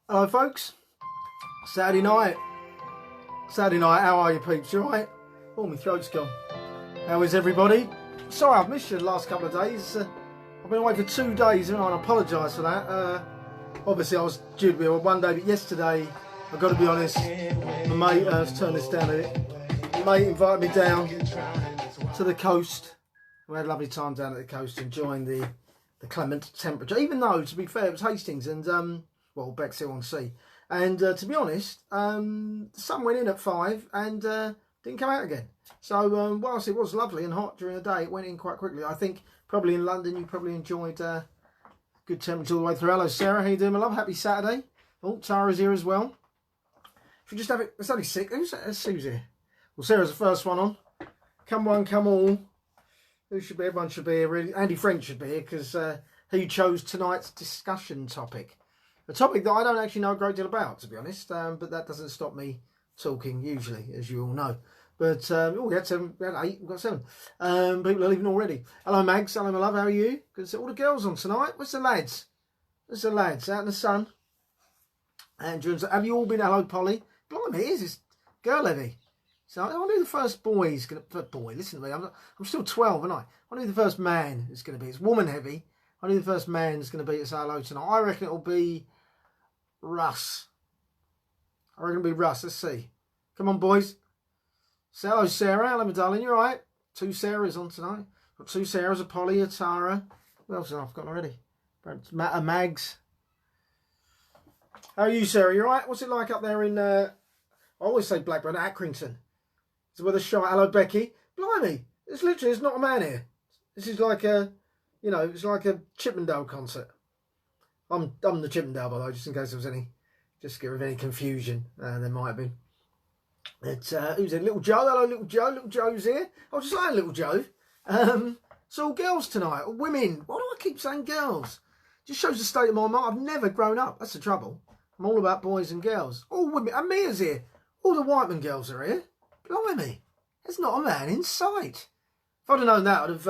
Hello folks, Saturday night, how are you peeps, you alright? Oh, my throat's gone. How is everybody? Sorry I've missed you the last couple of days. I've been away for 2 days and I apologise for that. Obviously I was due to be away one day, but yesterday, I've got to be honest, my mate, let's turn this down a bit, my mate invited me down to the coast. We had a lovely time down at the coast enjoying the clement temperature, even though, to be fair, it was Hastings and well, Bexhill-on-Sea. And to be honest, the sun went in at 5 and didn't come out again. So whilst it was lovely and hot during the day, it went in quite quickly. I think probably in London you probably enjoyed good temperature all the way through. Hello Sarah, how you doing my love? Happy Saturday. Oh, Tara's here as well. Should we just have it? It's only 6. Who's here? Well, Sarah's the first one on. Come one, come all. Who should be? Everyone should be here, really. Andy French should be here because he chose tonight's discussion topic. A topic that I don't actually know a great deal about, to be honest, but that doesn't stop me talking, usually, as you all know. But, we had 7, we had 8, we've got 7. People are leaving already. Hello, Mags. Hello, my love. How are you? Good to see all the girls on tonight. Where's the lads? Where's the lads? Out in the sun. Andrew, have you all been? Hello, Polly. Blimey, it is. It's girl heavy. So I knew the first boy's going to... Boy, listen to me. I'm still 12, aren't I? I knew the first man is going to be. It's woman heavy. I knew the first man's going to be at say hello tonight. I reckon it'll be Russ. I reckon it'll be Russ. Let's see. Come on, boys. Say hello, Sarah. Hello, my darling. You all right? 2 Sarahs on tonight. Got 2 Sarahs, a Polly, a Tara. What else have I forgotten already? A Mags. How are you, Sarah? You all right? What's it like up there in... I always say Blackburn, Accrington. It's where the shot. Hello, Becky. Blimey. There's not a man here. This is like a... You know, it's like a Chippendale concert. I'm the Chippendale, by the way, just in case there was any... Just to get rid of any confusion. There might have been. It's, who's there? Little Joe. Hello, Little Joe. Little Joe's here. I was just saying Little Joe. It's all girls tonight. All women. Why do I keep saying girls? Just shows the state of my mind. I've never grown up. That's the trouble. I'm all about boys and girls. All women. And Mia's here. All the Whiteman girls are here. Blimey. There's not a man in sight. If I'd have known that, I'd have...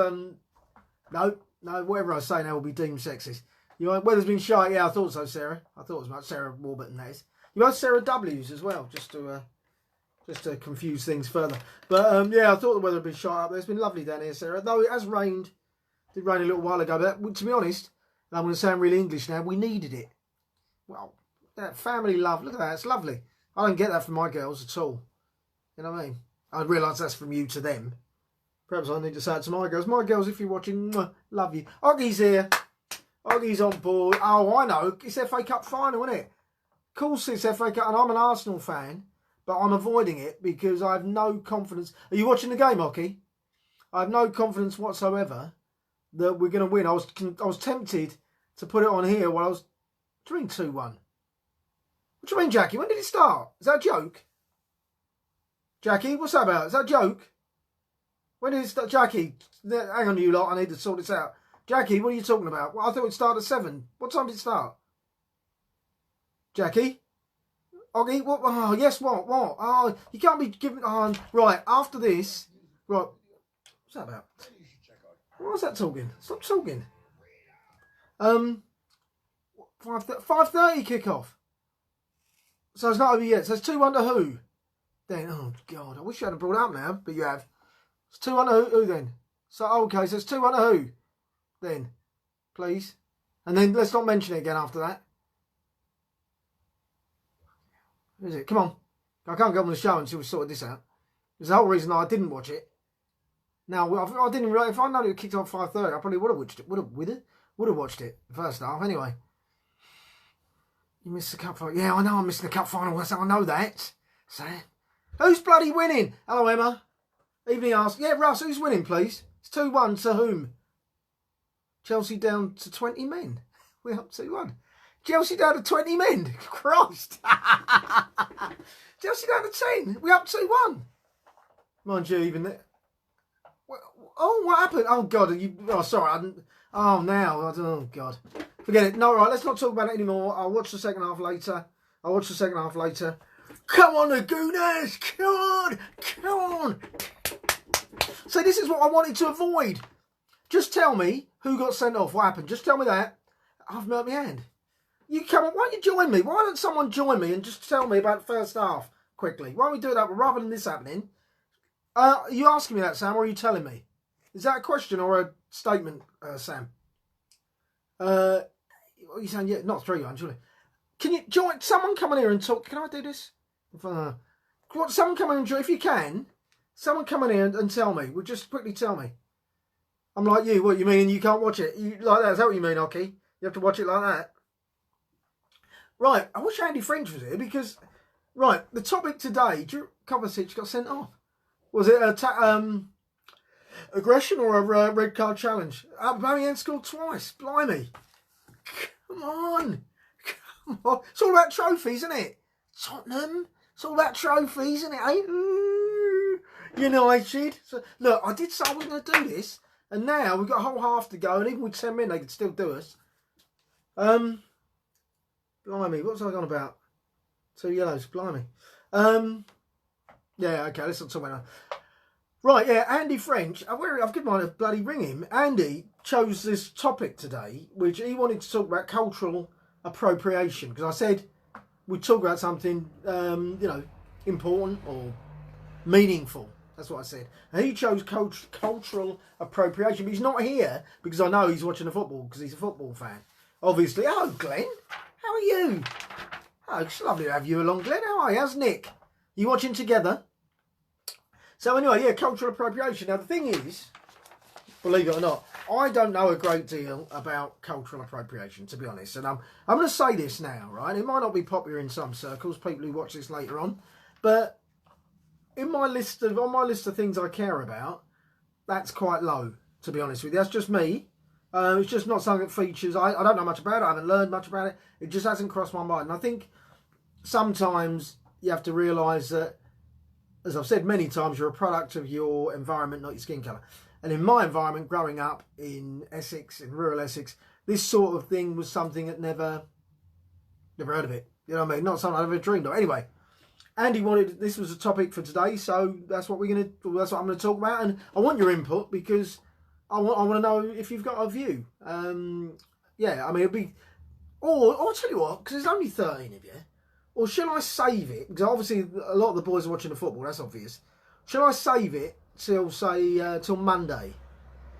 No, whatever I say now will be deemed sexist. You know, weather's been shy. Yeah, I thought so, Sarah. I thought it was about Sarah Warburton, that is. You had Sarah W's as well, just to confuse things further. But, yeah, I thought the weather had been shy up there. It's been lovely down here, Sarah. Though it has rained. It did rain a little while ago. But to be honest, and I'm going to sound really English now, we needed it. Well, that family love. Look at that. It's lovely. I don't get that from my girls at all. You know what I mean? I realise that's from you to them. Perhaps I need to say it to my girls. My girls, if you're watching, love you. Oggy's here. Oggy's on board. Oh, I know. It's FA Cup final, isn't it? Of course it's FA Cup, and I'm an Arsenal fan, but I'm avoiding it because I have no confidence. Are you watching the game, Oggy? I have no confidence whatsoever that we're going to win. I was tempted to put it on here while I was doing 2-1. What do you mean, Jackie? When did it start? Is that a joke? Jackie, what's that about? Is that a joke? When did it start? Jackie, hang on you lot, I need to sort this out. Jackie, what are you talking about? Well, I thought it started at 7. What time did it start? Jackie? Oggy, what? Oh, yes, what? Oh, you can't be giving... Oh, right, after this... Right, what's that about? What was that talking? Stop talking. 5:30 kick-off. So it's not over yet. So it's 2-1 to who? Then, oh, God, I wish you hadn't brought it up now, but you have. It's 2-1 to who then? So, okay, so it's 2-1 to who? Then, please. And then let's not mention it again after that. Who is it? Come on. I can't go on the show until we sorted this out. There's the whole reason I didn't watch it. Now, I didn't really... If I known it kicked off 5:30, I probably would have watched it. Would have watched it, the first half, anyway. You missed the cup final. Yeah, I know I'm missing the cup final. I know that. Sam. Who's bloody winning? Hello, Emma. Evening ask. Yeah, Russ, who's winning, please? It's 2-1 to whom? Chelsea down to 20 men. We're up 2-1. Chelsea down to 20 men. Christ. Chelsea down to 10. We're up 2-1. Mind you, even there. Oh, what happened? Oh, God. Sorry. Oh, God. Forget it. No, right. Let's not talk about it anymore. I'll watch the second half later. Come on, the Gooners. Come on. So this is what I wanted to avoid. Just tell me who got sent off. What happened? Just tell me that. I've hurt my hand. You come on, why don't you join me? Why don't someone join me and just tell me about the first half quickly? Why don't we do that rather than this happening? Are you asking me that, Sam, or are you telling me? Is that a question or a statement, Sam? What are you saying? Yeah, not 3-1, surely. Can you join? Someone come in here and talk. Can I do this? Someone come in and join, if you can. Someone come in here and tell me. Well, just quickly tell me. I'm like you. What you mean? You can't watch it? You like that? Is that what you mean, Oki? You have to watch it like that. Right. I wish Andy French was here because, right, the topic today. Kovacic got sent off. Was it aggression or a red card challenge? Aubameyang scored twice. Blimey. Come on. Come on. It's all about trophies, isn't it? Tottenham. It's all about trophies, isn't it? United. So, look, I did say I was going to do this. And now we've got a whole half to go. And even with 10 men, they could still do us. Blimey. What was I on about? 2 yellows. Blimey. Yeah, okay, let's not talk about that. Right, yeah, Andy French. I've given mine a bloody ring him. Andy chose this topic today, which he wanted to talk about cultural appropriation. Because I said we'd talk about something, important or meaningful. That's what I said. And he chose cultural appropriation. But he's not here because I know he's watching the football because he's a football fan. Obviously. Hello, Glenn. How are you? Oh, it's lovely to have you along, Glenn. How are you? How's Nick? You watching together? So anyway, yeah, cultural appropriation. Now the thing is, believe it or not, I don't know a great deal about cultural appropriation, to be honest. And I'm going to say this now, right? It might not be popular in some circles, people who watch this later on, but on my list of things I care about, that's quite low, to be honest with you. That's just me. It's just not something that features. I don't know much about it. I haven't learned much about it. It just hasn't crossed my mind. And I think sometimes you have to realise that, as I've said many times, you're a product of your environment, not your skin colour. And in my environment, growing up in Essex, in rural Essex, this sort of thing was something that never heard of it. You know what I mean? Not something I ever dreamed of. Anyway, Andy this was a topic for today, so that's what that's what I'm going to talk about. And I want your input because I want to know if you've got a view. Yeah, I mean, it'll be, or I'll tell you what, because there's only 13 of you. Or shall I save it? Because obviously a lot of the boys are watching the football, that's obvious. Shall I save it till, say, till Monday?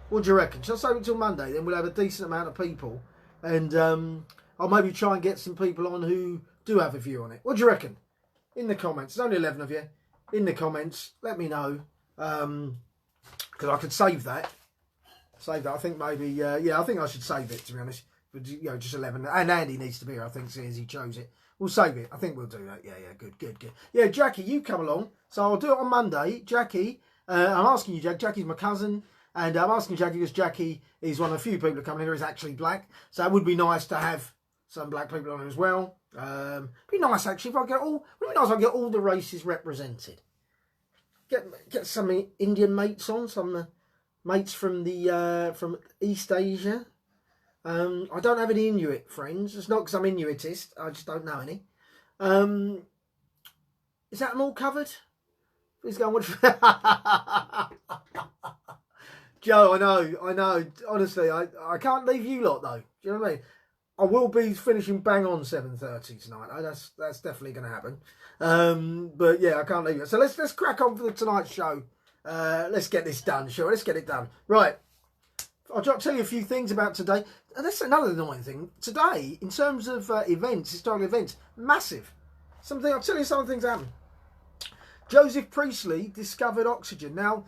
What do you reckon? Shall I save it till Monday? Then we'll have a decent amount of people. And I'll maybe try and get some people on who do have a view on it. What do you reckon? In the comments. There's only 11 of you. In the comments, let me know. Because I could save that. Save that. I think maybe, yeah, I think I should save it, to be honest. But, just 11. And Andy needs to be here, I think, seeing as he chose it. We'll save it. I think we'll do that. Yeah, good. Yeah, Jackie, you come along. So I'll do it on Monday. Jackie, I'm asking you, Jack. Jackie's my cousin. And I'm asking Jackie because Jackie is one of the few people that come in here who's actually black. So it would be nice to have some black people on as well. Be nice, actually, if I get all... It would be nice if I get all the races represented. Get some Indian mates on. Some mates from from East Asia. I don't have any Inuit friends. It's not because I'm Inuitist. I just don't know any. Is that them all covered? Please go and watch. Joe, I know. Honestly, I can't leave you lot though. Do you know what I mean? I will be finishing bang on 7:30 tonight. That's definitely going to happen. But yeah, I can't leave it. So let's crack on for the tonight's show. Let's get this done. Sure, let's get it done. Right. I'll tell you a few things about today. And that's another annoying thing. Today, in terms of events, historical events, massive. I'll tell you some things happen. Joseph Priestley discovered oxygen. Now,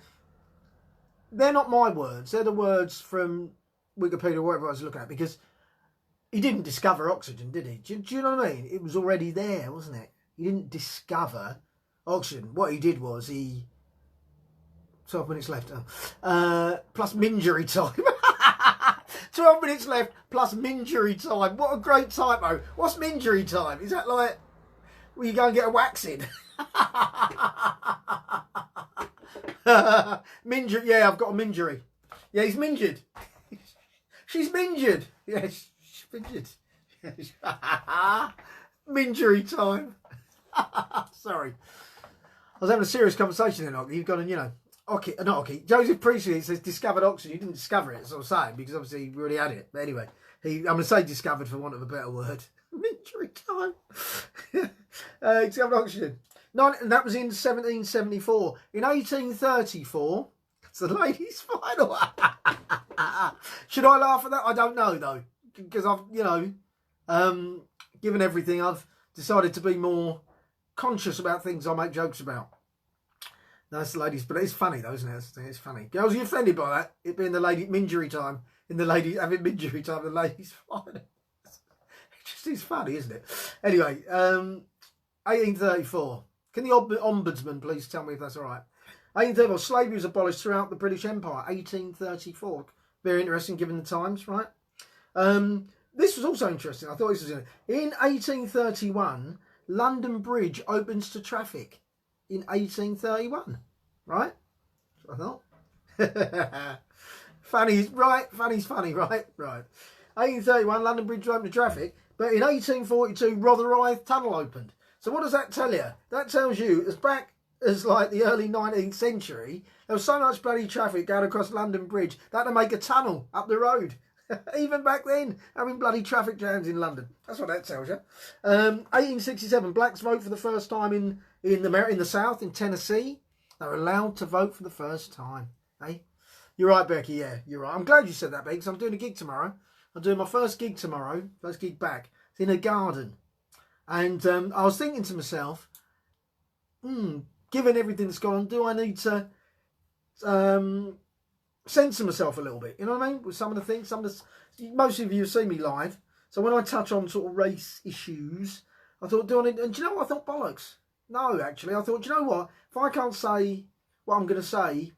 they're not my words. They're the words from Wikipedia or whatever I was looking at. Because he didn't discover oxygen, did he? Do you know what I mean? It was already there, wasn't it? He didn't discover oxygen. What he did was 12 minutes left. Plus minjury time. 12 minutes left plus minjury time. What a great typo. What's minjury time? Is that like where you go and get a waxing? Minjury. Yeah, I've got a minjury. Yeah, he's mingered. She's mingered. Yeah, she's mingered. Minjury time. Sorry. I was having a serious conversation then, Oki. You've got to, Okay, not okay. Joseph Priestley says discovered oxygen. He didn't discover it, that's what I'm saying, because obviously we already had it. But anyway, I'm going to say discovered for want of a better word. Injury time. It's an auction. And that was in 1774. In 1834, it's the ladies' final. Should I laugh at that? I don't know though, because I've, given everything, I've decided to be more conscious about things I make jokes about. That's the ladies, but it's funny though, isn't it? It's funny. Girls, are you offended by that? It being the lady injury time, in the ladies having injury time, the ladies' final. It just is funny, isn't it? Anyway, 1834. Can the ombudsman please tell me if that's all right? 1834. Slavery was abolished throughout the British Empire. 1834. Very interesting, given the times, right? This was also interesting. I thought this was in 1831. London Bridge opens to traffic. In 1831, right? That's what I thought. Funny's right. Funny's funny, right? Right. 1831, London Bridge opened to traffic. But in 1842, Rotherhithe Tunnel opened. So what does that tell you? That tells you, as back as like the early 19th century, there was so much bloody traffic going across London Bridge, they had to make a tunnel up the road. Even back then, having bloody traffic jams in London. That's what that tells you. 1867, blacks vote for the first time in the South, in Tennessee. They were allowed to vote for the first time. Hey? You're right, Becky. Yeah, you're right. I'm glad you said that, Becky, because I'm doing a gig tomorrow. I'm doing my first gig tomorrow. First gig back. It's in a garden. And I was thinking to myself, given everything that's gone on, do I need to censor myself a little bit? You know what I mean? With some of the things, most of you have seen me live. So when I touch on sort of race issues, I thought, do I need, and do you know what? I thought, bollocks. No, actually, I thought, do you know what? If I can't say what I'm going to say,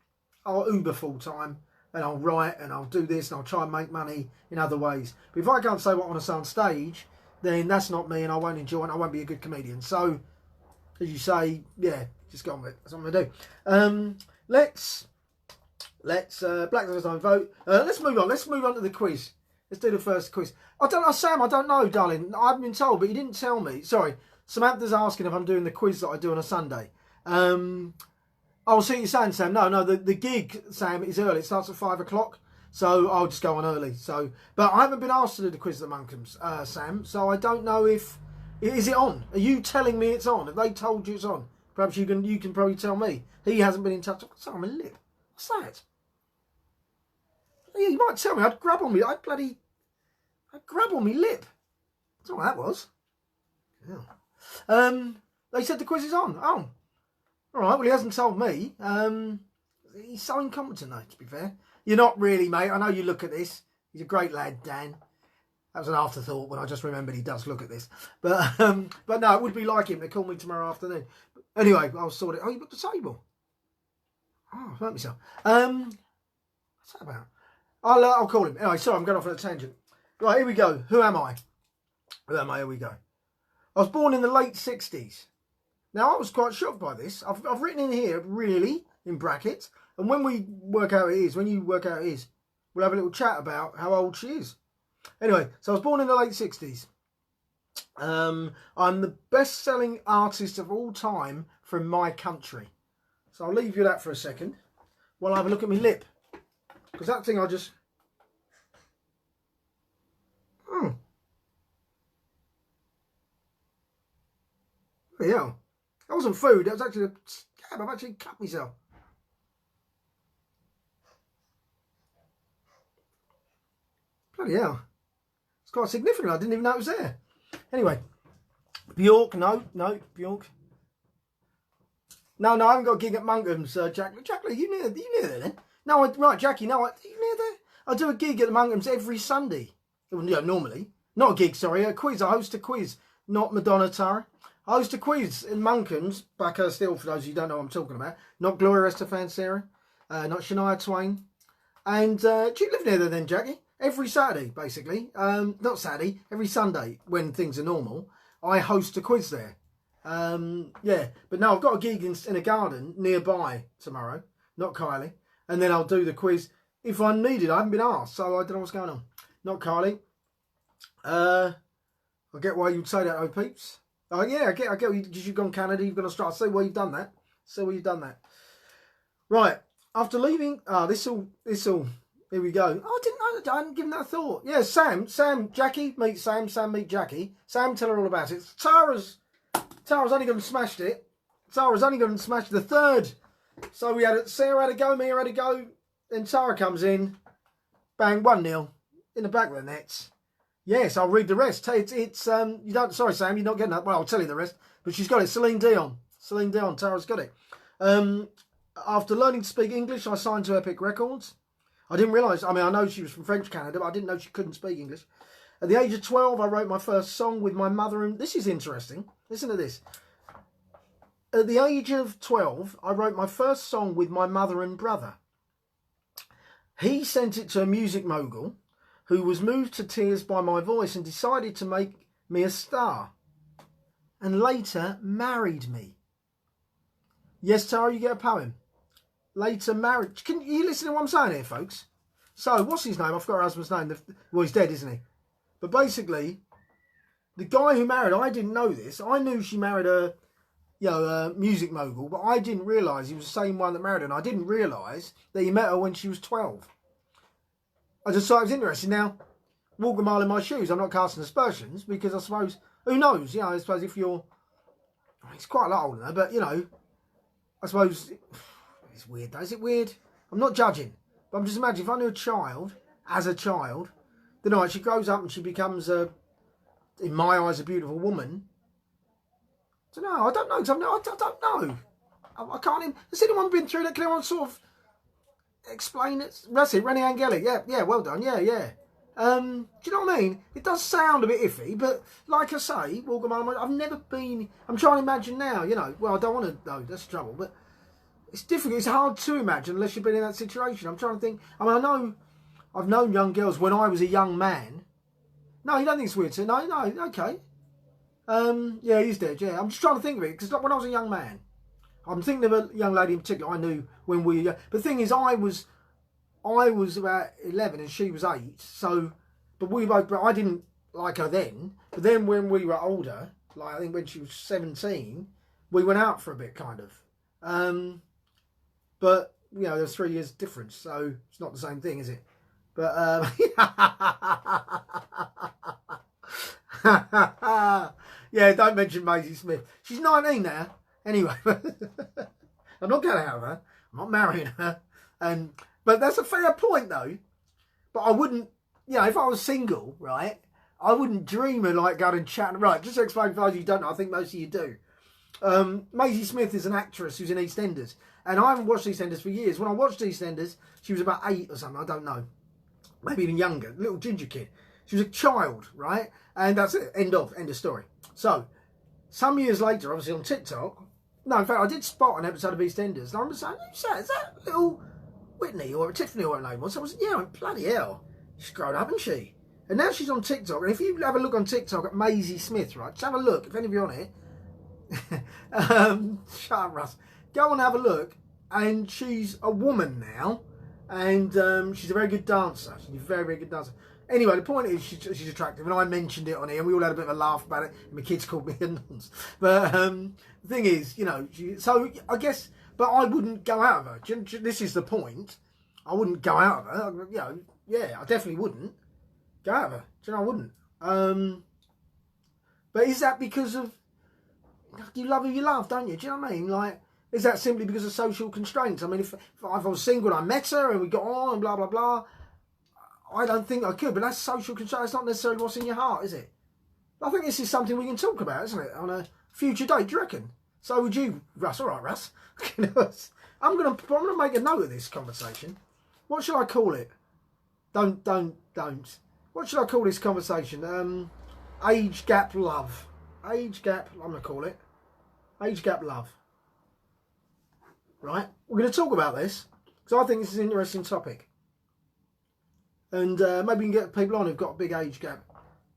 I'll Uber full time and I'll write and I'll do this and I'll try and make money in other ways. But if I can't say what I want to say on stage, then that's not me and I won't enjoy it and I won't be a good comedian. So, as you say, yeah, just go on with it. That's what I'm going to do. Let's Black Lives Matter vote. Let's move on. Let's move on to the quiz. Let's do the first quiz. I don't know, Sam, I don't know, darling. I haven't been told, but you didn't tell me. Sorry. Samantha's asking if I'm doing the quiz that I do on a Sunday. I'll see what you're saying, Sam. No, the gig, Sam, is early. It starts at 5 o'clock. So I'll just go on early. So, but I haven't been asked to do the quiz at the Monkhams, Sam. So I don't know if... Is it on? Are you telling me it's on? Have they told you it's on? Perhaps you can probably tell me. He hasn't been in touch. I've got something on my lip. What's that? Yeah, you might tell me. I'd grab on my lip. That's what that was. Yeah. They said the quiz is on. Oh. All right. Well, he hasn't told me. He's so incompetent, though, to be fair. You're not really, mate. I know you look at this. He's a great lad, Dan. That was an afterthought when I just remembered he does look at this. But no, it would be like him to call me tomorrow afternoon. But anyway, I'll sort it. Oh, you got the table. Oh, I hurt myself. What's that about? I'll call him. Anyway, sorry, I'm going off on a tangent. Right, here we go. Who am I? Here we go. I was born in the late 60s. Now, I was quite shocked by this. I've written in here, really, in brackets. And when you work out who it is, we'll have a little chat about how old she is. Anyway, so I was born in the late 60s. I'm the best-selling artist of all time from my country. So I'll leave you that for a second while I have a look at my lip. Because that thing I just... Yeah. That wasn't food. That was actually a scab. I've actually cut myself. Bloody hell. It's quite significant. I didn't even know it was there. Anyway. Bjork. No, Bjork. No, I haven't got a gig at Monkham's, Jack. Jack, you near there then? No, right, Jackie, no, are you near there? I do a gig at the Monkham's every Sunday. Well, yeah, normally. Not a gig, sorry, a quiz. I host a quiz. Not Madonna Tara. I host a quiz in Monkham's, Backhurst Hill, for those of you who don't know what I'm talking about. Not Gloria Estefan Sarah. Not Shania Twain. And do you live near there then, Jackie? Every Saturday, basically. Not Saturday, every Sunday, when things are normal, I host a quiz there. Yeah, but no, I've got a gig in a garden nearby tomorrow. Not Kylie. And then I'll do the quiz if I need it. I haven't been asked, so I don't know what's going on. Not Kylie. I get why you'd say that, oh peeps. Oh yeah, I get. Because you've gone Canada, you've gone Australia. I see why you've done that. Right. After leaving, this will Here we go. I hadn't given that a thought. Yeah, Sam, Jackie, meet Sam, meet Jackie. Sam, tell her all about it. Tara's only gone and smashed it. Tara's only gone and smashed the third. So we had Sarah had a go, Mia had a go. Then Tara comes in. Bang, 1-0 in the back of the nets. Yes, I'll read the rest. It's you don't. Sorry, Sam, you're not getting that. Well, I'll tell you the rest. But she's got it. Celine Dion. Tara's got it. After learning to speak English, I signed to Epic Records. I didn't realise. I mean, I know she was from French Canada, but I didn't know she couldn't speak English. At the age of 12, I wrote my first song with my mother, and this is interesting. Listen to this. At the age of 12, I wrote my first song with my mother and brother. He sent it to a music mogul who was moved to tears by my voice and decided to make me a star. And later married me. Yes, Tara, you get a poem. Later married. Can you listen to what I'm saying here, folks? So, what's his name? I forgot her husband's name. Well, he's dead, isn't he? But basically, the guy who married her, I didn't know this. I knew she married a music mogul, but I didn't realise he was the same one that married her. And I didn't realise that he met her when she was 12. I just thought it was interesting. Now, walk a mile in my shoes. I'm not casting aspersions because I suppose, who knows? You know, I suppose if you're, he's quite a lot older than her, but you know, I suppose it's weird though. Is it weird? I'm not judging, but I'm just imagining if I knew a child, as a child, then all right, she grows up and she becomes in my eyes, a beautiful woman. I don't know. I don't know. I don't know. I can't even. Has anyone been through that? Can anyone sort of explain it? That's it. Rennie Angelic. Yeah. Well done. Yeah. Do you know what I mean? It does sound a bit iffy, but like I say, I've never been. I'm trying to imagine now. You know. Well, I don't want to. No, that's the trouble. But it's difficult. It's hard to imagine unless you've been in that situation. I'm trying to think. I mean, I know I've known young girls when I was a young man. No, you don't think it's weird? So no. Okay. Yeah, he's dead. Yeah, I'm just trying to think of it because when I was a young man, I'm thinking of a young lady in particular I knew when we were young. But the thing is, I was about 11 and she was 8. So, but I didn't like her then. But then when we were older, like I think when she was 17, we went out for a bit, kind of. But you know, there's 3 years difference, so it's not the same thing, is it? But yeah, don't mention Maisie Smith. She's 19 now. Anyway, I'm not going out of her. I'm not marrying her. But that's a fair point, though. But I wouldn't, you know, if I was single, right, I wouldn't dream of like going and chatting. Right, just to explain for those who don't know, I think most of you do. Maisie Smith is an actress who's in EastEnders. And I haven't watched EastEnders for years. When I watched EastEnders, she was about 8 or something. I don't know. Maybe even younger. Little ginger kid. She was a child, right? And that's it. End of story. So, some years later, obviously on TikTok, no, in fact, I did spot an episode of EastEnders. And I was saying, who's that? Is that little Whitney or Tiffany or her name was? I was, yeah, bloody hell. She's grown up, hasn't she? And now she's on TikTok. And if you have a look on TikTok at Maisie Smith, right? Just have a look. If any of you are on it. Shut up, Russ. Go and have a look. And she's a woman now. And she's a very good dancer. She's a very, very good dancer. Anyway, the point is she's attractive, and I mentioned it on here, and we all had a bit of a laugh about it, and my kids called me a nonce. But the thing is, you know, so I guess, but I wouldn't go out of her. This is the point. I wouldn't go out of her. You know, yeah, I definitely wouldn't go out of her. Do you know, I wouldn't. But is that because of, you love who you love, don't you? Do you know what I mean? Like, is that simply because of social constraints? I mean, if I was single and I met her and we got on and blah, blah, blah, I don't think I could, but that's social control. It's not necessarily what's in your heart, is it? I think this is something we can talk about, isn't it? On a future date, do you reckon? So would you, Russ? All right, Russ. I'm gonna make a note of this conversation. What should I call it? Don't. What should I call this conversation? Age gap love. Age gap. I'm gonna call it age gap love. Right? We're gonna talk about this because I think this is an interesting topic. And maybe we can get people on who've got a big age gap.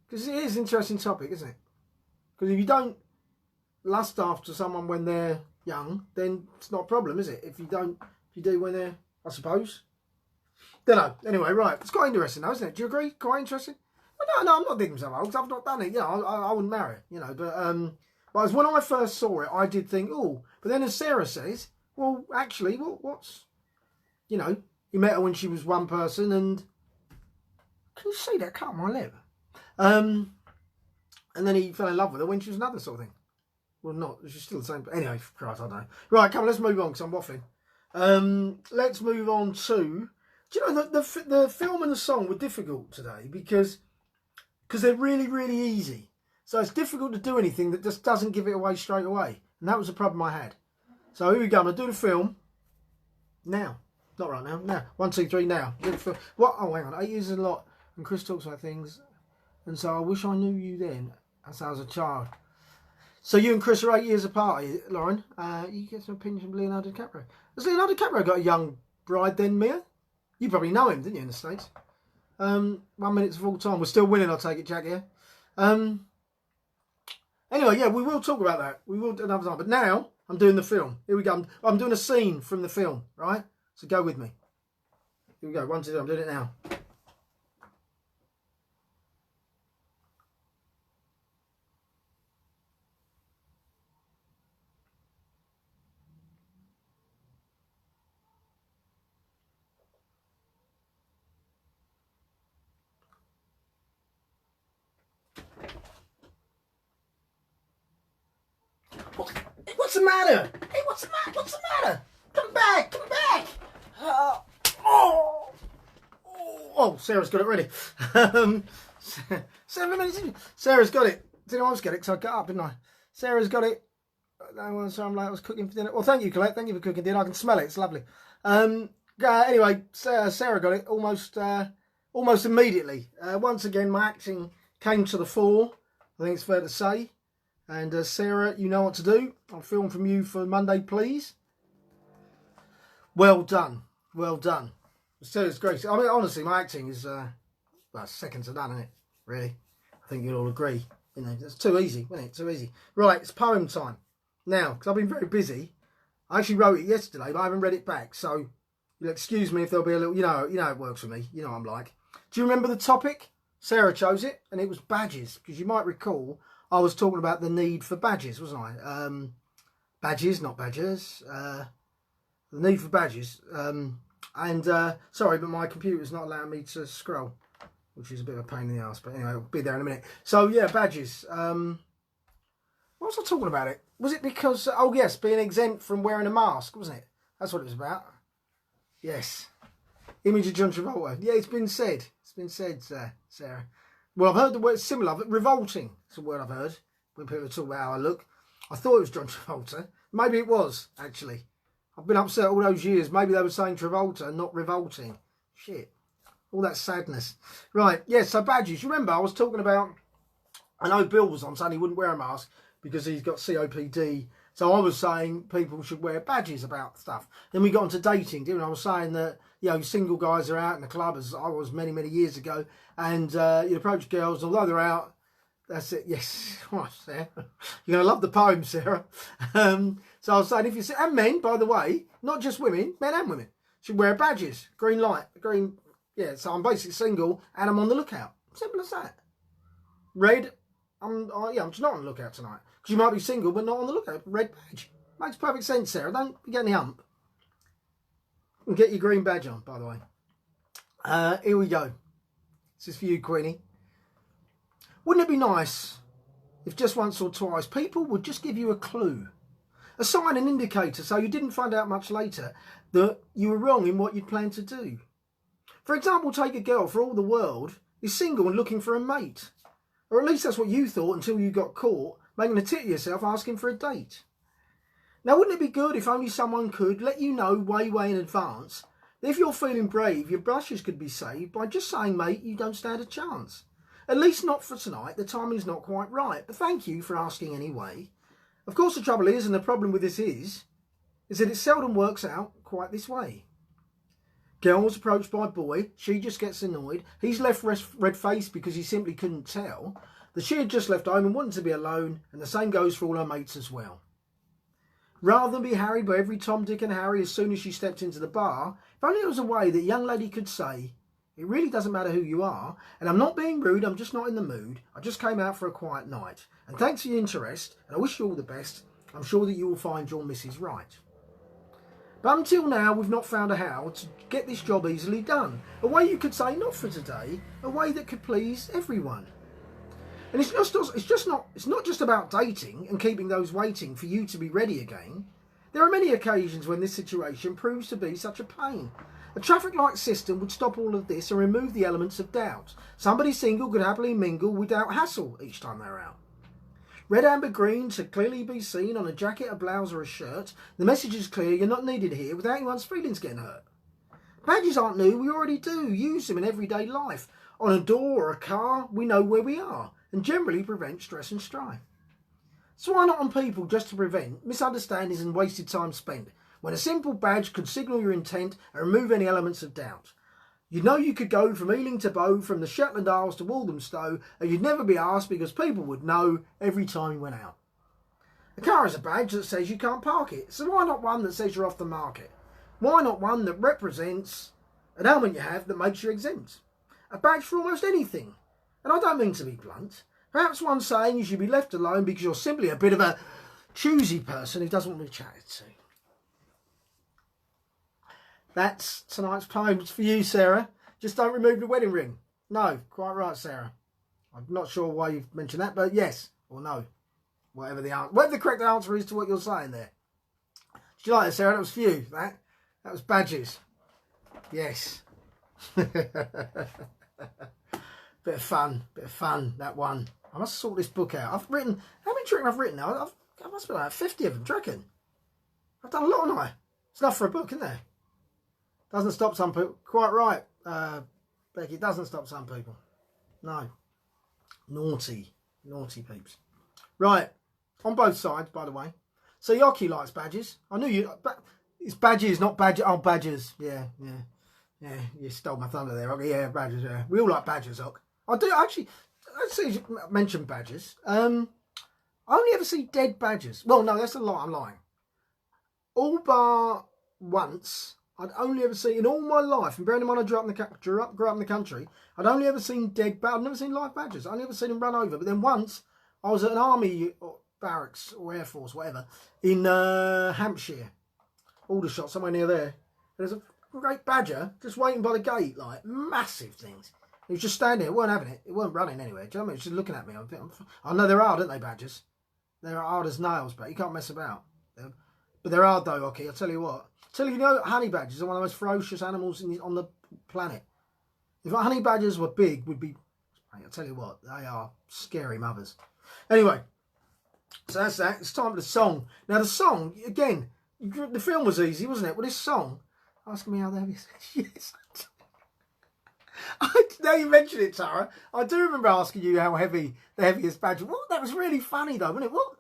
Because it is an interesting topic, isn't it? Because if you don't lust after someone when they're young, then it's not a problem, is it? If you do when they're, I suppose. Don't know. Anyway, right. It's quite interesting though, isn't it? Do you agree? Quite interesting? Well, no, I'm not digging myself old because I've not done it. You know, I wouldn't marry, you know. But as when I first saw it, I did think, oh. But then as Sarah says, well, actually, what's, you know, He met her when she was one person, and can you see that cut on my lip? And then he fell in love with her when she was another sort of thing. Well, not. She's still the same. But anyway, Christ, I don't know. Right, come on, let's move on because I'm waffling. Let's move on to. Do you know the film and the song were difficult today because they're really, really easy. So it's difficult to do anything that just doesn't give it away straight away. And that was the problem I had. So here we go. I'm going to do the film now. Not right now. Now. 1, 2, 3, now. Do the film. What? Oh, hang on. 8 years is a lot. And Chris talks about things. And so I wish I knew you then as I was a child. So you and Chris are 8 years apart, Lauren. You get some opinions from Leonardo DiCaprio. Has Leonardo DiCaprio got a young bride then, Mia? You probably know him, didn't you, in the States? 1 minute of all time. We're still winning, I'll take it, Jack, here. Anyway, yeah, we will talk about that. We will do another time. But now, I'm doing the film. Here we go. I'm doing a scene from the film, right? So go with me. Here we go. 1, 2, 3. I'm doing it now. What's the matter? Hey, what's the matter? What's the matter? Come back! Come back! Oh, Sarah's got it ready. 7 minutes in. Sarah's got it. Didn't I get it because I got up, didn't I? Sarah's got it. No, so I'm like, I was cooking for dinner. Well, thank you, Colette. Thank you for cooking dinner. I can smell it. It's lovely. Anyway, Sarah got it almost immediately. Once again, my acting came to the fore. I think it's fair to say. And Sarah, you know what to do. I'll film from you for Monday, please. Well done. Well done. Sarah's great. I mean, honestly, my acting is second to none, isn't it? Really. I think you'll all agree. You know, it's too easy, isn't it? Too easy. Right, it's poem time. Now, because I've been very busy, I actually wrote it yesterday, but I haven't read it back. So, you'll excuse me if there'll be a little, you know it works for me. You know what I'm like. Do you remember the topic? Sarah chose it, and it was badges. Because you might recall, I was talking about the need for badges, wasn't I? Badges, not badgers. The need for badges. Sorry, but my computer's not allowing me to scroll, which is a bit of a pain in the ass. But anyway, I'll be there in a minute. So, yeah, badges. What was I talking about it? Was it because, oh, yes, being exempt from wearing a mask, wasn't it? That's what it was about. Yes. Image of John Travolta. Yeah, it's been said. It's been said, Sarah. Well, I've heard the word similar, but revolting is a word I've heard when people talk about how I look. I thought it was John Travolta. Maybe it was, actually. I've been upset all those years. Maybe they were saying Travolta, not revolting. Shit. All that sadness. Right, yeah, so badges. You remember, I was talking about, I know Bill was on saying he wouldn't wear a mask because he's got COPD. So I was saying people should wear badges about stuff. Then we got onto dating, didn't we? I was saying that, you know, single guys are out in the club, as I was many, many years ago, and you approach girls, although they're out, that's it, yes. Right, Sarah. You're going to love the poem, Sarah. So I was saying, if you see, and men, by the way, not just women, men and women, should wear badges. Green light, green, yeah, so I'm basically single, and I'm on the lookout. Simple as that. Red, I'm just not on the lookout tonight. Because you might be single, but not on the lookout. Red badge. Makes perfect sense, Sarah. Don't get any hump. And get your green badge on, by the way. Here we go. This is for you, Queenie. Wouldn't it be nice if just once or twice people would just give you a clue, a sign, an indicator, so you didn't find out much later that you were wrong in what you'd planned to do? For example, take a girl for all the world is single and looking for a mate. Or at least that's what you thought until you got caught making a tit of yourself asking for a date. Now, wouldn't it be good if only someone could let you know way in advance that if you're feeling brave, your blushes could be saved by just saying, mate, you don't stand a chance. At least not for tonight, the timing's not quite right, but thank you for asking anyway. Of course, the trouble is, and the problem with this is that it seldom works out quite this way. Girl was approached by boy, she just gets annoyed, he's left red-faced because he simply couldn't tell that she had just left home and wanted to be alone, and the same goes for all her mates as well. Rather than be harried by every Tom, Dick and Harry as soon as she stepped into the bar, if only there was a way that a young lady could say, it really doesn't matter who you are, and I'm not being rude, I'm just not in the mood, I just came out for a quiet night, and thanks for your interest, and I wish you all the best, I'm sure that you will find your missus right. But until now, we've not found a how to get this job easily done. A way you could say, not for today, a way that could please everyone. And it's not just about dating and keeping those waiting for you to be ready again. There are many occasions when this situation proves to be such a pain. A traffic light system would stop all of this and remove the elements of doubt. Somebody single could happily mingle without hassle each time they're out. Red, amber, green to clearly be seen on a jacket, a blouse or a shirt. The message is clear, you're not needed here without anyone's feelings getting hurt. Badges aren't new, we already do use them in everyday life. On a door or a car, we know where we are and generally prevent stress and strife. So why not on people just to prevent misunderstandings and wasted time spent, when a simple badge could signal your intent and remove any elements of doubt? You know you could go from Ealing to Bow, from the Shetland Isles to Walthamstow, and you'd never be asked because people would know every time you went out. A car is a badge that says you can't park it, so why not one that says you're off the market? Why not one that represents an element you have that makes you exempt? A badge for almost anything. And I don't mean to be blunt. Perhaps one saying you should be left alone because you're simply a bit of a choosy person who doesn't want to be chatted to. That's tonight's poem. It's for you, Sarah. Just don't remove the wedding ring. No, quite right, Sarah. I'm not sure why you've mentioned that, but yes or no. Whatever the correct answer is to what you're saying there. Did you like it, Sarah? That was for you, that. That was badges. Yes. Bit of fun, that one. I must sort this book out. I've written, how many do you reckon I've written now? I must be like 50 of them, do you reckon? I've done a lot, haven't I? It's enough for a book, isn't there? Doesn't stop some people. Quite right, Becky. It doesn't stop some people. No. Naughty peeps. Right. On both sides, by the way. So Yoki likes badges. I knew you. It's badges, not badges. Oh, badges. Yeah. You stole my thunder there, Ock. Yeah, badges. Yeah. We all like badges, Ock. I do actually. Let's see. Mention badges. I only ever see dead badgers. Well, no, that's a lie. I'm lying. All bar once. I'd only ever seen in all my life, and bearing in mind I grew up in the country, I'd only ever seen dead badgers. I'd never seen live badgers. I'd never seen them run over. But then once I was at an army barracks or air force, whatever, in Hampshire, Aldershot, somewhere near there. There's a great badger just waiting by the gate, like massive things. He was just standing there, weren't having it. It weren't running anywhere. Do you know what I mean? It was just looking at me. I know they're hard, aren't they, badgers? They're hard as nails, but you can't mess about. But they're hard though, Ocky. I'll tell you what. You know, honey badgers are one of the most ferocious animals on the planet. If honey badgers were big, I'll tell you what, they are scary mothers. Anyway, so that's that. It's time for the song. Now the song, again, the film was easy, wasn't it? Well, this song, asking me how heavy it is. Yes. Now you mention it, Tara, I do remember asking you how heavy the heaviest badger was. That was really funny though, wasn't it? What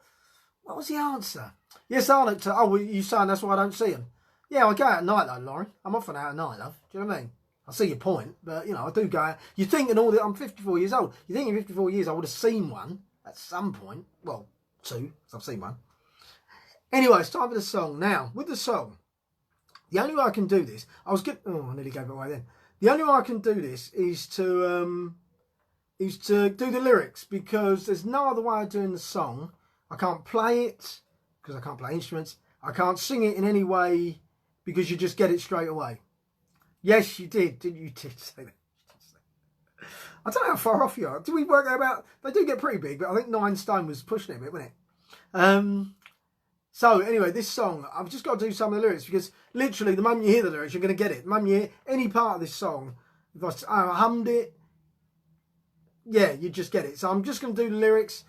was the answer? Yes, Arnold. Oh, well, you saying that's why I don't see them? Yeah, I go out at night though, Lauren. I'm often out at night, love. Do you know what I mean? I see your point, but you know, I do go out. You think in all that I'm 54 years old. You think in 54 years I would have seen one at some point. Well, 2, because I've seen one. Anyway, it's time for the song. Now, with the song, the only way I can do this, I nearly gave it away then. The only way I can do this is to do the lyrics, because there's no other way of doing the song. I can't play it because I can't play instruments. I can't sing it in any way because you just get it straight away. Yes, you did. Didn't you? Did say that. I don't know how far off you are. Do we work out about? They do get pretty big, but I think 9 stone was pushing it a bit, wasn't it? So anyway, this song, I've just got to do some of the lyrics, because literally the moment you hear the lyrics, you're going to get it. The moment you hear any part of this song, if I hummed it, yeah, you just get it. So I'm just going to do the lyrics,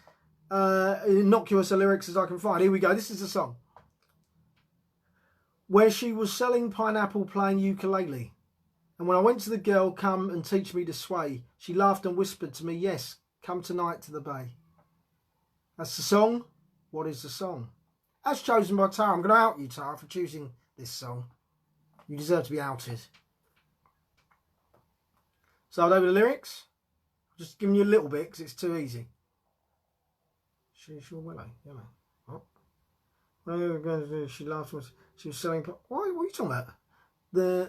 innocuous lyrics as I can find. Here we go. This is the song. Where she was selling pineapple, playing ukulele. And when I went to the girl, come and teach me to sway, she laughed and whispered to me, yes, come tonight to the bay. That's the song. What is the song? As chosen by Tara. I'm going to out you, Tara, for choosing this song. You deserve to be outed. So over the lyrics. I'm just giving you a little bit because it's too easy. She laughed. She was selling. What are you talking about? They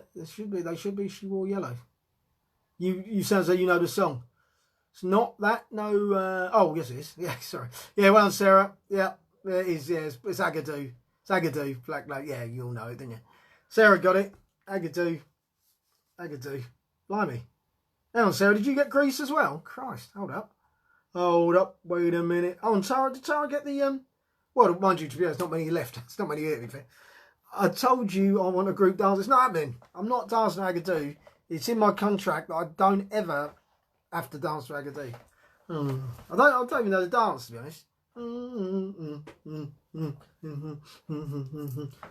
should be. She wore yellow. You sound as though you know the song. It's not that. No. Oh yes, it is. Yeah, sorry. Yeah, well done, Sarah. Yeah, it is. Yeah, it's Agadoo. It's Agadoo. Black. Yeah, you all know it, didn't you? Sarah got it. Agadoo. Blimey. Hang on, Sarah, did you get Grease as well? Christ, hold up. Wait a minute. Oh, and did Tara get the, well, mind you, to be honest, not many left. It's not many here, to be fair. I told you I want a group dance. It's not happening. I'm not dancing Agadoo. It's in my contract that I don't ever have to dance to Agadoo. I don't even know the dance, to be honest.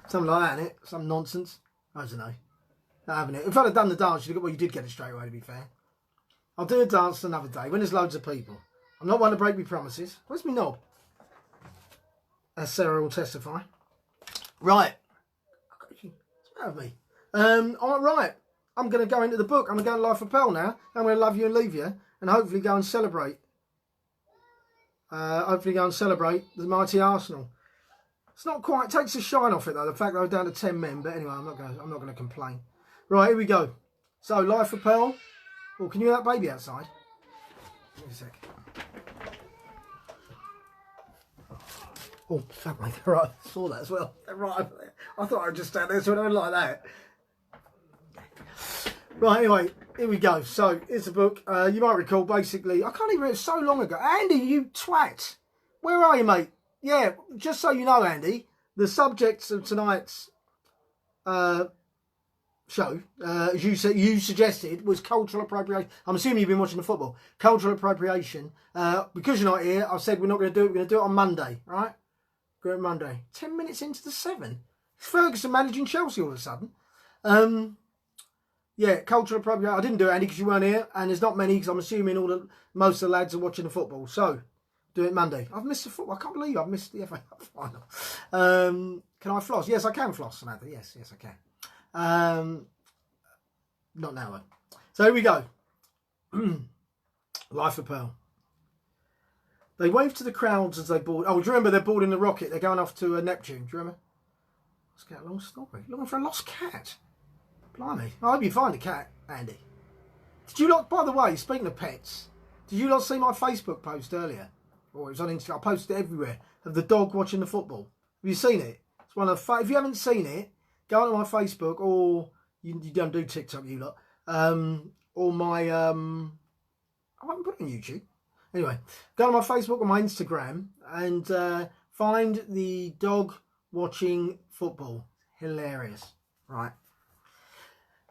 Something like that, innit? Some nonsense. I don't know. Not having it. If I'd have done the dance, you did get it straight away, to be fair. I'll do a dance another day when there's loads of people. I'm not one to break my promises. Where's my knob? As Sarah will testify. Right. What's the matter with me? All right. I'm going to go into the book. I'm going to go to Life of Pearl now. I'm going to love you and leave you. And hopefully go and celebrate. The mighty Arsenal. It's not quite, it takes the shine off it though, the fact that I was down to 10 men, but anyway, I'm not going to complain. Right, here we go. So, Life of Pearl. Oh, can you hear that baby outside? Give me a sec. Oh, fuck me. Right, I saw that as well. Right over there. I thought I would just stand there so it went like that. Right, anyway, here we go. So, here's the book. You might recall, basically, I can't even remember, it's so long ago. Andy, you twat. Where are you, mate? Yeah, just so you know, Andy, the subjects of tonight's show, as you suggested, was cultural appropriation. I'm assuming you've been watching the football. Cultural appropriation. Because you're not here, I've said we're not going to do it. We're going to do it on Monday, right? Go on Monday. 10 minutes into the 7. It's Ferguson managing Chelsea all of a sudden. Yeah, cultural appropriation. I didn't do it, Andy, because you weren't here, and there's not many, because I'm assuming most of the lads are watching the football. So, do it Monday. I've missed the football. I can't believe I've missed the FA Cup final. Can I floss? Yes, I can floss, Samantha. Yes, I can. Not now, though. So, here we go. Life of Pearl. They waved to the crowds as they board. Oh, do you remember they're boarding the rocket? They're going off to Neptune. Do you remember? Let's get a long story. Looking for a lost cat. Blimey. I hope you find the cat, Andy. Did you lot, by the way, speaking of pets, did you lot see my Facebook post earlier? Or it was on Instagram. I posted it everywhere. Of the dog watching the football. Have you seen it? It's one of the... If you haven't seen it, go onto my Facebook, or... You don't do TikTok, you lot. Or my... I haven't put it on YouTube. Anyway, go on my Facebook or my Instagram and find the dog watching football. Hilarious. Right.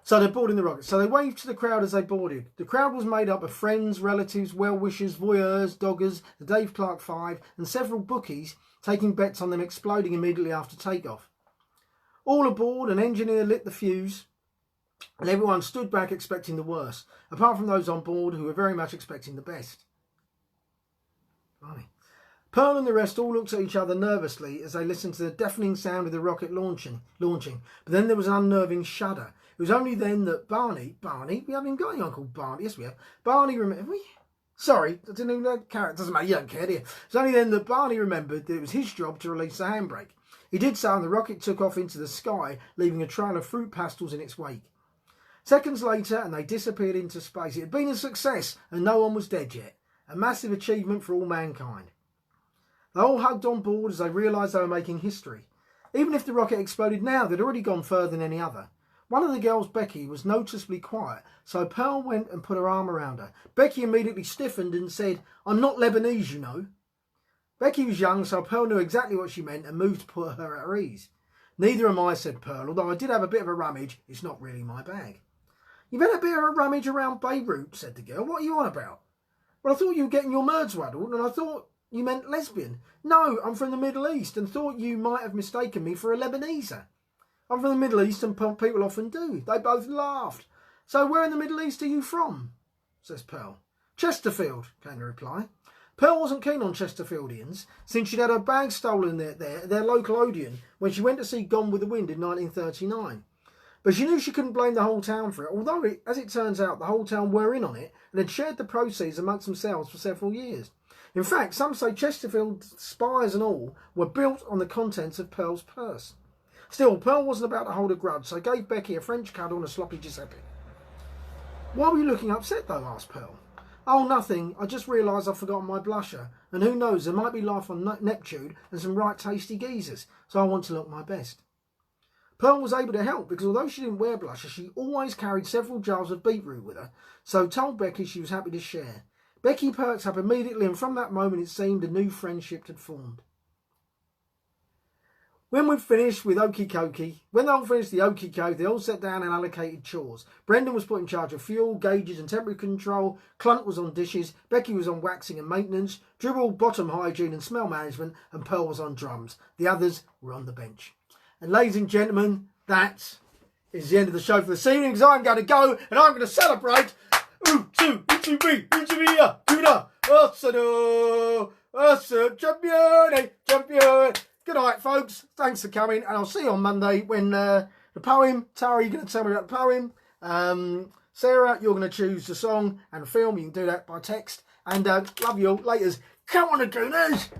So they're boarding the rocket. So they waved to the crowd as they boarded. The crowd was made up of friends, relatives, well-wishers, voyeurs, doggers, the Dave Clark Five, and several bookies taking bets on them exploding immediately after takeoff. All aboard, an engineer lit the fuse, and everyone stood back expecting the worst, apart from those on board who were very much expecting the best. Blimey. Pearl and the rest all looked at each other nervously as they listened to the deafening sound of the rocket launching. But then there was an unnerving shudder. It was only then that Barney, we haven't even got anyone called Barney. Yes, we have. Barney remembered. Sorry, I didn't even know the character. Doesn't matter, you don't care, do you? It's only then that Barney remembered that it was his job to release the handbrake. He did so, and the rocket took off into the sky, leaving a trail of fruit pastels in its wake. Seconds later, and they disappeared into space. It had been a success, and no one was dead yet. A massive achievement for all mankind. They all hugged on board as they realised they were making history. Even if the rocket exploded now, they'd already gone further than any other. One of the girls, Becky, was noticeably quiet, so Pearl went and put her arm around her. Becky immediately stiffened and said, "I'm not Lebanese, you know." Becky was young, so Pearl knew exactly what she meant and moved to put her at her ease. "Neither am I," said Pearl, "although I did have a bit of a rummage. It's not really my bag." "You've had a bit of a rummage around Beirut," said the girl. "What are you on about?" "Well, I thought you were getting your merds waddled, and I thought you meant lesbian." "No, I'm from the Middle East and thought you might have mistaken me for a Lebaneser." "I'm from the Middle East and people often do." They both laughed. "So where in the Middle East are you from?" says Pearl. "Chesterfield," came the reply. Pearl wasn't keen on Chesterfieldians, since she'd had her bag stolen at their local Odeon when she went to see Gone with the Wind in 1939. But she knew she couldn't blame the whole town for it, although, as it turns out, the whole town were in on it and had shared the proceeds amongst themselves for several years. In fact, some say Chesterfield spires and all were built on the contents of Pearl's purse. Still, Pearl wasn't about to hold a grudge, so gave Becky a French cuddle and a sloppy Giuseppe. "Why were you looking upset, though?" asked Pearl. "Oh, nothing. I just realised I've forgotten my blusher, and who knows, there might be life on Neptune and some right tasty geezers, so I want to look my best." Pearl was able to help because although she didn't wear blusher, she always carried several jars of beetroot with her, so told Becky she was happy to share. Becky perked up immediately, and from that moment it seemed a new friendship had formed. When we'd finished with Okie Kokie, when they all finished the Okie Kokie, they all sat down and allocated chores. Brendan was put in charge of fuel, gauges and temperature control, Clunt was on dishes, Becky was on waxing and maintenance, Dribble bottom hygiene and smell management, and Pearl was on drums. The others were on the bench. And ladies and gentlemen, that is the end of the show for this evening, because I'm going to go and I'm going to celebrate. Champion. Good night, folks. Thanks for coming, and I'll see you on Monday when the poem. Tara, you're going to tell me about the poem. Sarah, you're going to choose the song and the film. You can do that by text. And love you all. Laters. Come on, the Gooners.